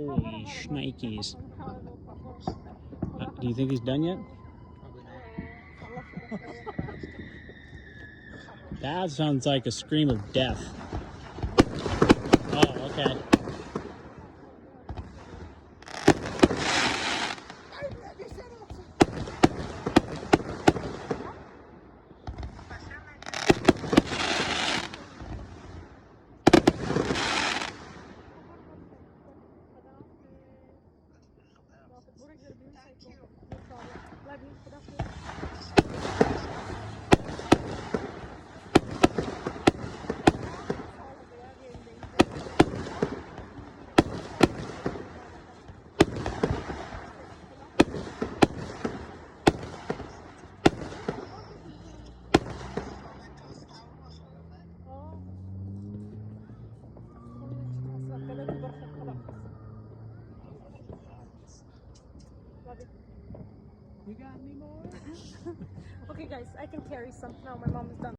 Holy shnikes. Do you think he's done yet? That sounds like a scream of death. Oh, okay. You got any more? Okay guys, I can carry some now. My mom is done.